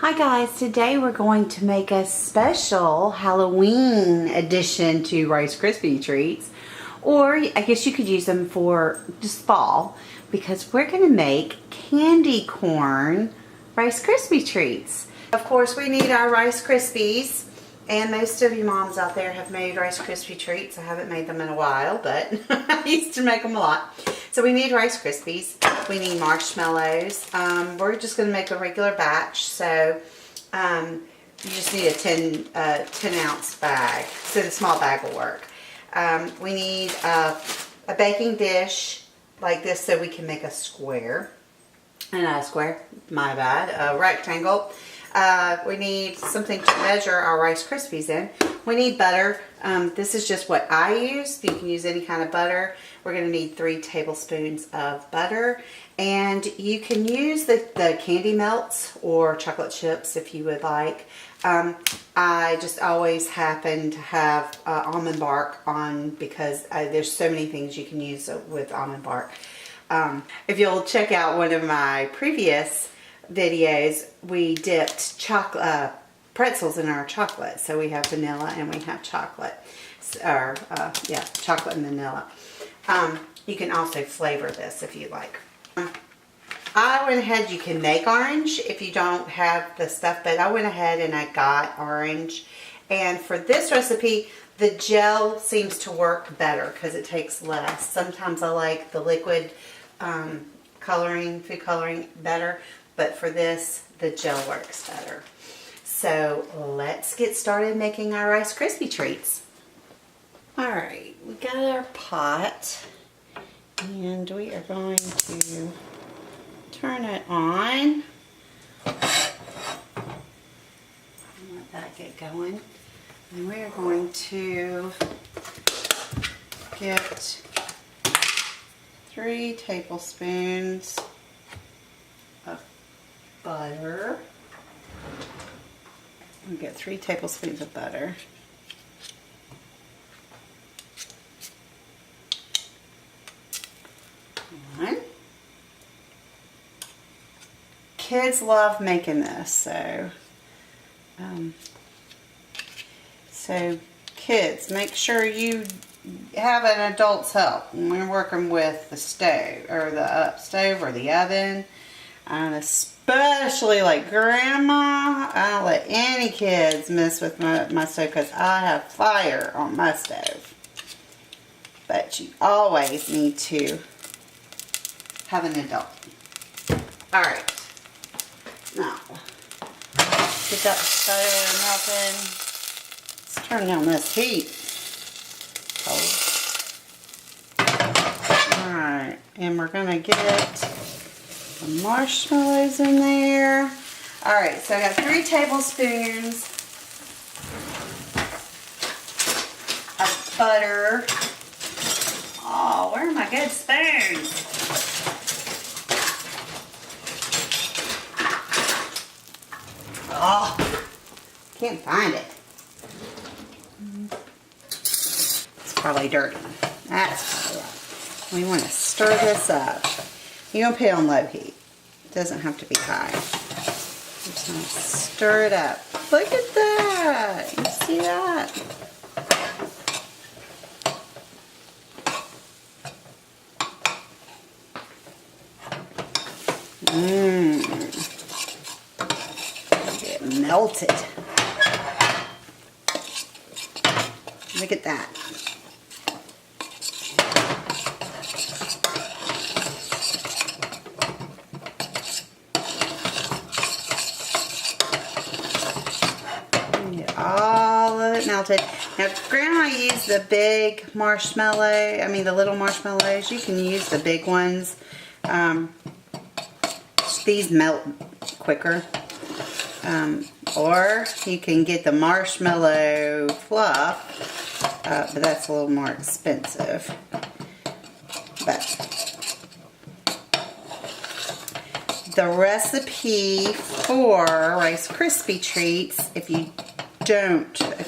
Hi guys, today we're going to make a special Halloween edition to Rice Krispie Treats, or I guess you could use them for just fall, because we're going to make candy corn Rice Krispie Treats. Of course, we need our Rice Krispies, and most of you moms out there have made Rice Krispie Treats. I haven't made them in a while, but I used to make them a lot. So we need Rice Krispies. We need marshmallows. We're just going to make a regular batch, so you just need a 10 ounce bag. So the small bag will work. We need a baking dish like this so we can make a square. Not a square, my bad, a rectangle. We need something to measure our Rice Krispies in. We need butter. This is just what I use. You can use any kind of butter. We're going to need 3 tablespoons of butter. And you can use the candy melts or chocolate chips if you would like. I just always happen to have almond bark on because there's so many things you can use with almond bark. If you'll check out one of my previous videos, we dipped pretzels in our chocolate. So we have vanilla and we have chocolate. Chocolate and vanilla. You can also flavor this if you like. I went ahead, you can make orange if you don't have the stuff, but I went ahead and I got orange. And for this recipe, the gel seems to work better because it takes less. Sometimes I like the liquid food coloring better, but for this, the gel works better. So let's get started making our Rice Krispie Treats. Alright, we got our pot and we are going to turn it on. Let that get going. And we are going to get 3 tablespoons of butter. We'll get 3 tablespoons of butter. One. Kids love making this, so kids, make sure you have an adult's help when we're working with the stove or the stove or the oven, and especially like Grandma. I don't let any kids mess with my stove because I have fire on my stove. But you always need to have an adult. Alright, now get that butter melting. Let's turn down this heat. Alright, and we're going to get the marshmallows in there. Alright, so I got 3 tablespoons of butter. Oh, where are my good spoons? Oh, can't find it. It's probably dirty. That's probably right. We want to stir this up. You're going to put it on low heat. It doesn't have to be high. Just going to stir it up. Look at that. You see that? Get melted. Look at that. Get all of it melted. Now, Grandma used the big marshmallow. I mean, the little marshmallows. You can use the big ones. These melt quicker. Or you can get the marshmallow fluff, but that's a little more expensive. But the recipe for Rice Krispie Treats, if you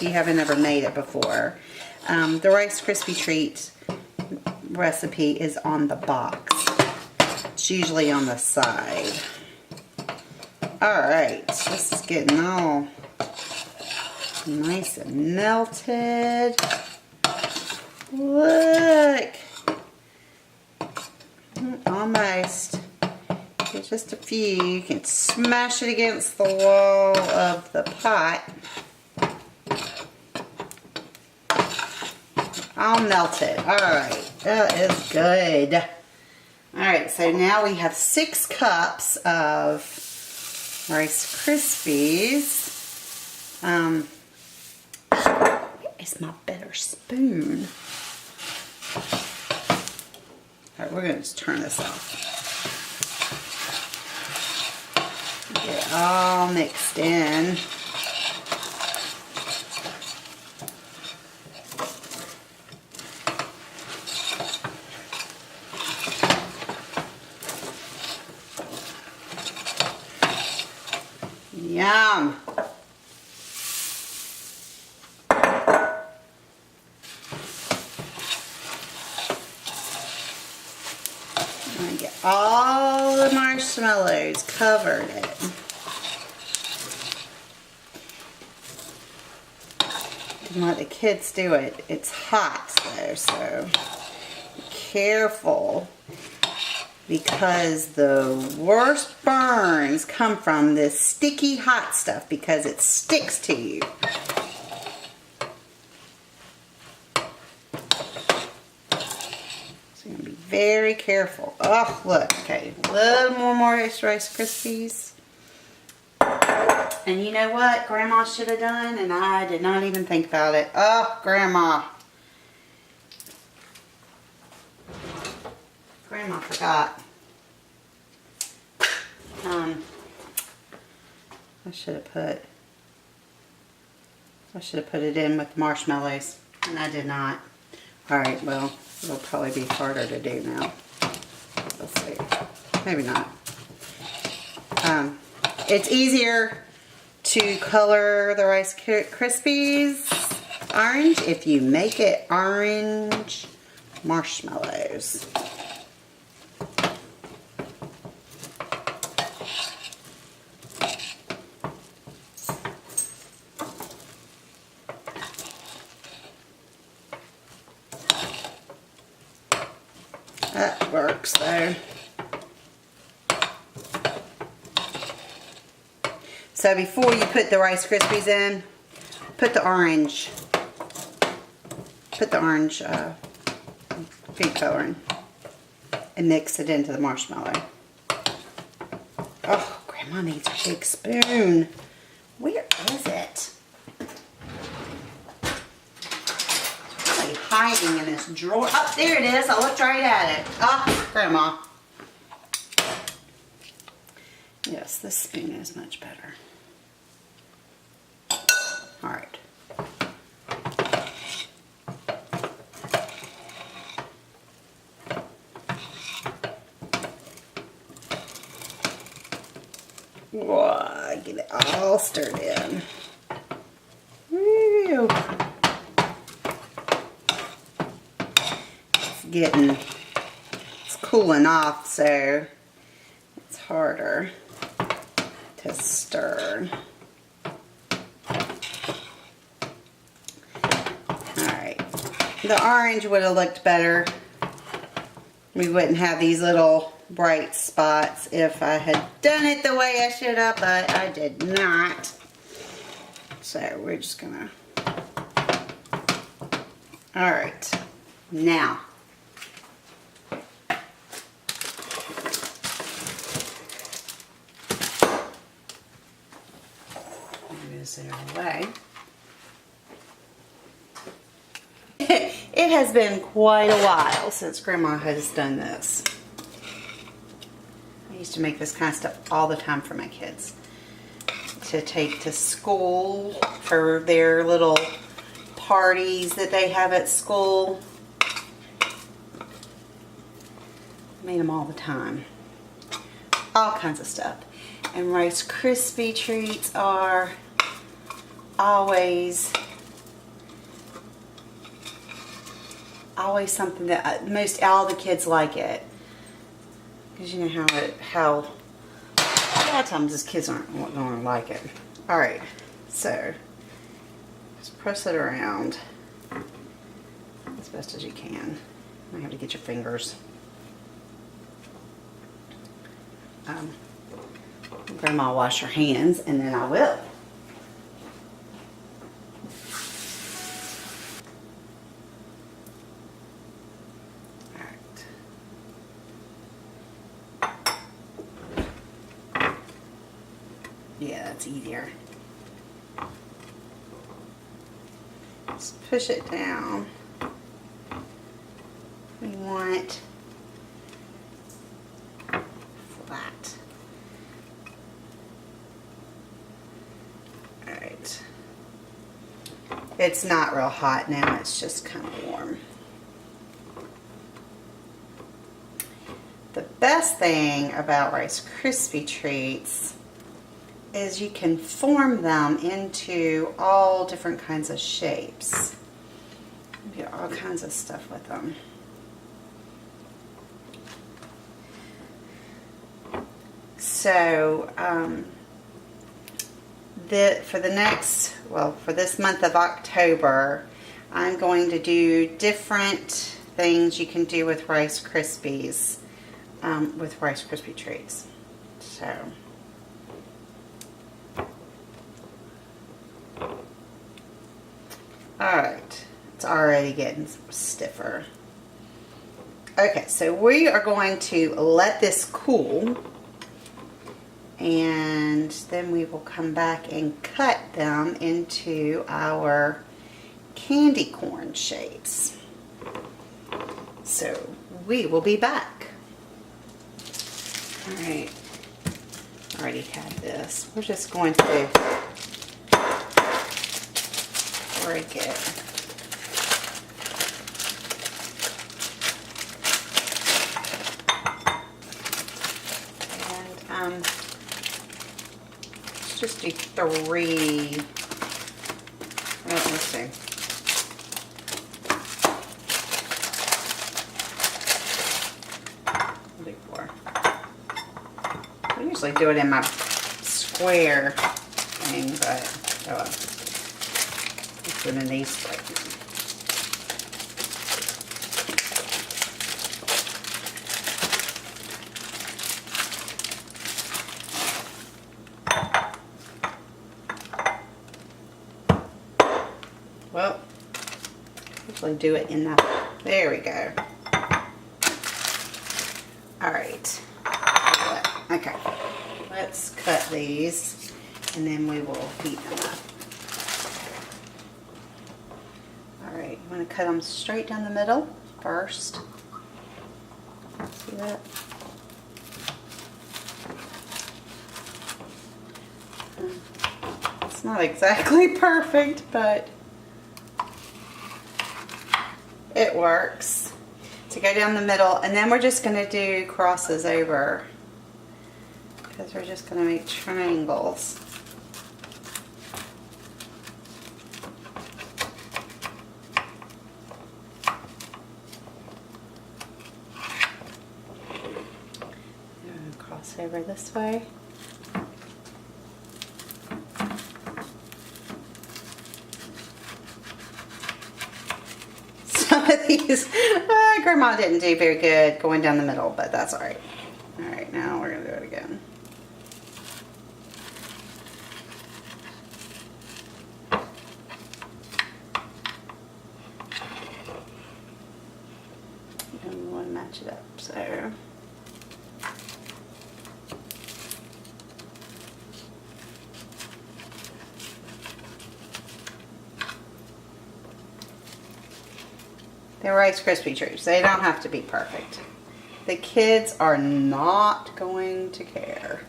haven't ever made it before, the Rice Krispie Treat recipe is on the box. It's usually on the side. Alright, this is getting all nice and melted. Look! Almost. Just a few. You can smash it against the wall of the pot. All melted. Alright, that is good. Alright, so now we have 6 cups of Rice Krispies. Where is my better spoon? Alright, we're going to just turn this off. Get it all mixed in. Yum! I'm going to get all the marshmallows covered in. And let the kids do it. It's hot though, so be careful, because the worst burns come from this sticky hot stuff because it sticks to you. So you're going to be very careful. Oh, look. Okay, a little more Rice Krispies. And you know what Grandma should have done, and I did not even think about it. Oh, Grandma. Grandma forgot. I should have put it in with marshmallows, and I did not. Alright, well, it'll probably be harder to do now. We'll see. Maybe not. It's easier to color the Rice Krispies orange if you make it orange marshmallows. That works though. So before you put the Rice Krispies in, put the orange food coloring and mix it into the marshmallow. Oh, Grandma needs a big spoon. Where is it? It's really hiding in this drawer. Oh, there it is. I looked right at it. Oh, Grandma. Yes, this spoon is much better. All right. Whoa, get it all stirred in. Woo. It's cooling off, so it's harder to stir. The orange would have looked better. We wouldn't have these little bright spots if I had done it the way I should have, but I did not. So we're just gonna... Alright, now. Move this away. It has been quite a while since Grandma has done this. I used to make this kind of stuff all the time for my kids to take to school for their little parties that they have at school. Made them all the time. All kinds of stuff. And Rice Krispie Treats are always something that most all the kids like it, because you know how lot of times these kids aren't going to like it. Alright, so just press it around as best as you can. You might have to get your fingers. Grandma, wash your hands, and then I will. Yeah, that's easier. Just push it down. We want flat. Alright. It's not real hot now, it's just kind of warm. The best thing about Rice Krispie Treats is you can form them into all different kinds of shapes. You get all kinds of stuff with them. So for this month of October, I'm going to do different things you can do with Rice Krispies, with Rice Krispie Treats. So. Alright, it's already getting stiffer. Okay, so we are going to let this cool, and then we will come back and cut them into our candy corn shapes. So we will be back. Alright, already had this. We're just going to break it. And let's just do 3. Let's see. I'll do 4. I usually do it in my square thing, but oh well. In these right now. Well, usually do it in the, there we go. Alright. Okay. Let's cut these and then we will heat them up. Alright, you want to cut them straight down the middle first. See that? It's not exactly perfect, but it works. So go down the middle, and then we're just going to do crosses over because we're just going to make triangles. Cross over this way. Some of these, Grandma didn't do very good going down the middle, but that's alright. Alright, now we're going to do it again. And we want to match it up, so. They're Rice Krispie Treats. They don't have to be perfect. The kids are not going to care.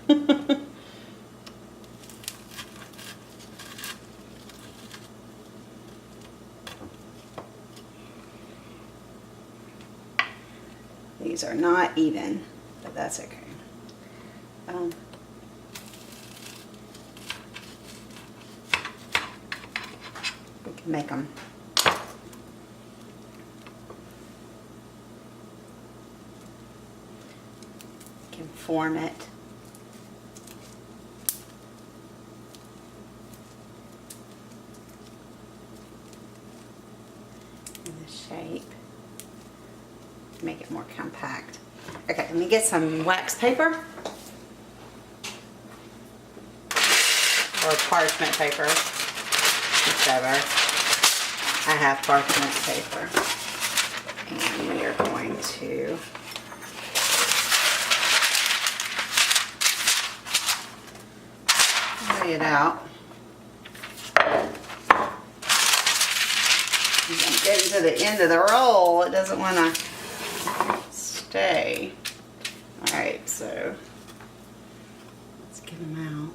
These are not even, but that's okay. We can make them. Form it. compact. Okay, let me get some wax paper. Or parchment paper. Whichever. I have parchment paper. And we are going to lay it out. I'm getting to the end of the roll. It doesn't want to stay. Alright, so let's get them out.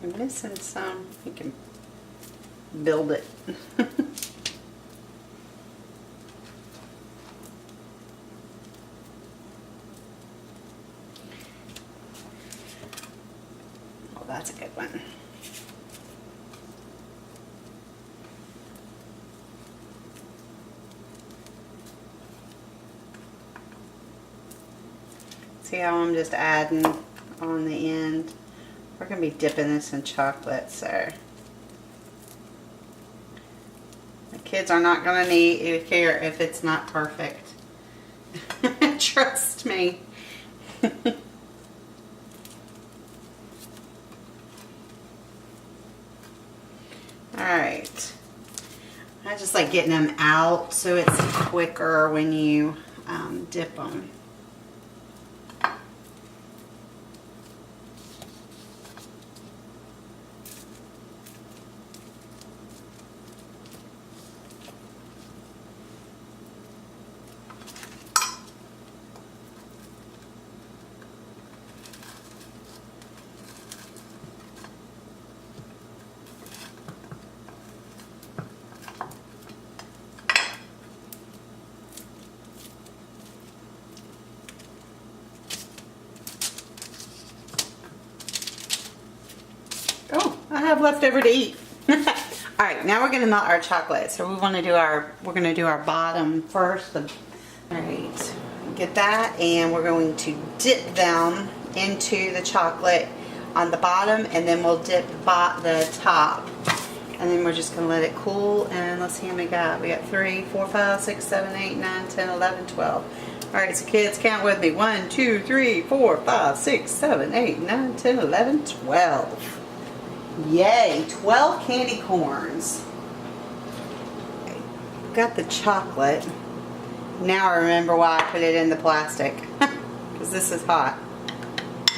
I'm missing some. You can build it. Oh, that's a good one. See how I'm just adding on the end? We're going to be dipping this in chocolate, so the kids are not going to care if it's not perfect. Trust me. Alright. I just like getting them out so it's quicker when you dip them. Oh, I have leftover to eat. All right, now we're gonna melt our chocolate. So we're gonna do our bottom first. All right, get that, and we're going to dip them into the chocolate on the bottom, and then we'll dip the top, and then we're just gonna let it cool. And let's see how many we got. We got 3, 4, 5, 6, 7, 8, 9, 10, 11, 12. All right, so kids, count with me. 1, 2, 3, 4, 5, 6, 7, 8, 9, 10, 11, 12. Yay, 12 candy corns. Got the chocolate. Now I remember why I put it in the plastic. Because this is hot.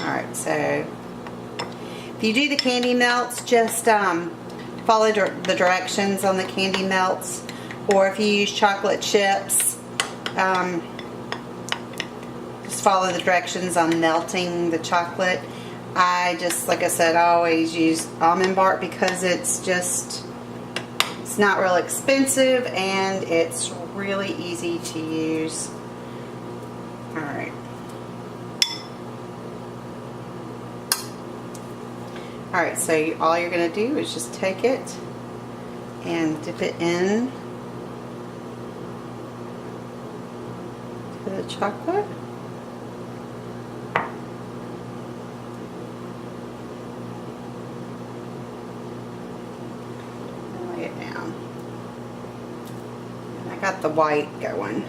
Alright, so if you do the candy melts, just follow the directions on the candy melts. Or if you use chocolate chips, just follow the directions on melting the chocolate. I just, like I said, I always use almond bark because it's not real expensive and it's really easy to use. Alright. Alright, so all you're going to do is just take it and dip it in to the chocolate. Got the white going.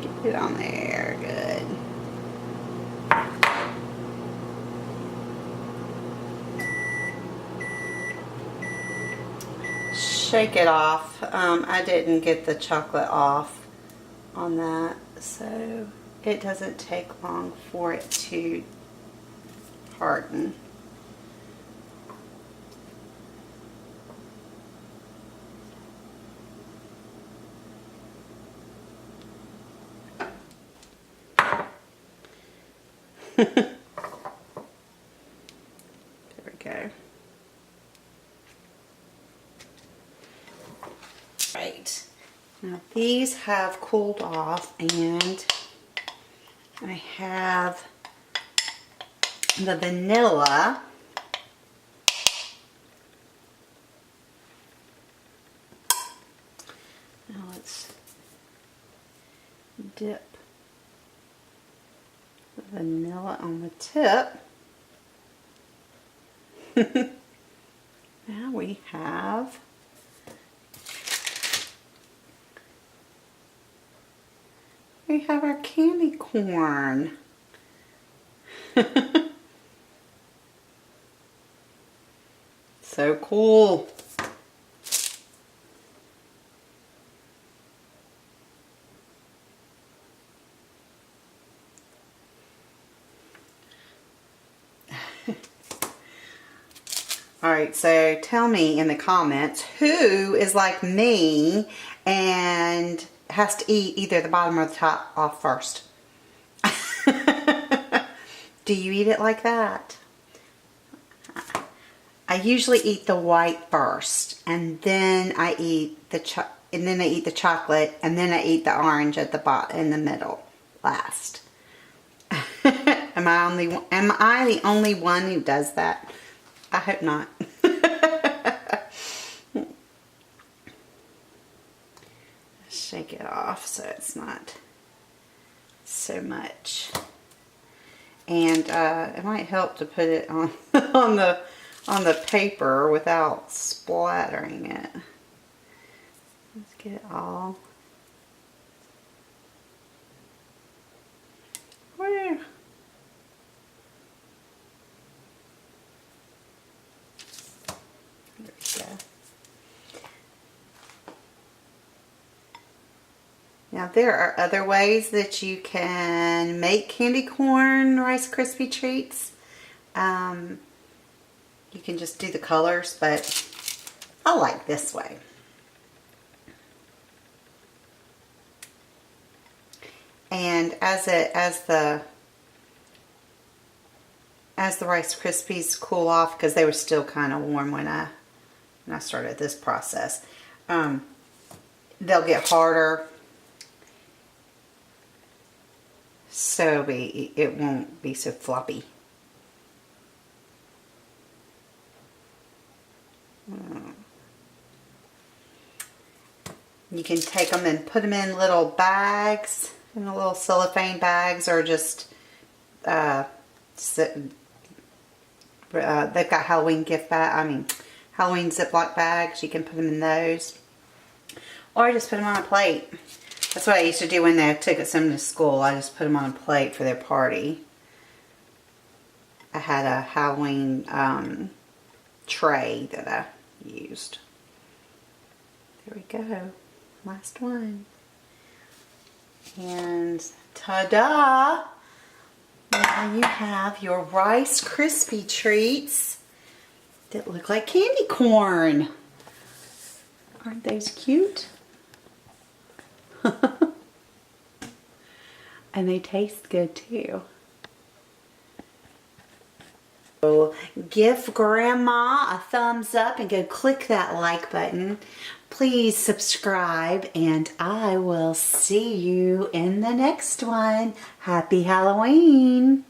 Get it on there, good. Shake it off. I didn't get the chocolate off on that, so it doesn't take long for it to harden. There we go. Right. Now these have cooled off, and I have the vanilla. Now let's dip the vanilla on the tip. Now we have our candy corn. So cool. Alright, so tell me in the comments who is like me and has to eat either the bottom or the top off first. Do you eat it like that? I usually eat the white first, and then I eat the chocolate, and then I eat the orange at the bottom in the middle last. Am I the only one who does that? I hope not. Shake it off so it's not so much. And it might help to put it on on the paper without splattering it. Let's get it all. Where? There we go. Now there are other ways that you can make candy corn Rice Krispie Treats. You can just do the colors, but I like this way. And as the Rice Krispies cool off, because they were still kind of warm when I started this process, they'll get harder. So it won't be so floppy. You can take them and put them in little bags, in little cellophane bags, or just they've got Halloween Halloween Ziploc bags. You can put them in those, or just put them on a plate. That's what I used to do when they took some to school. I just put them on a plate for their party. I had a Halloween tray that I used. There we go. Last one. And ta-da! Now you have your Rice Krispie Treats that look like candy corn. Aren't those cute? And they taste good too. So give Grandma a thumbs up and go click that like button. Please subscribe, and I will see you in the next one. Happy Halloween!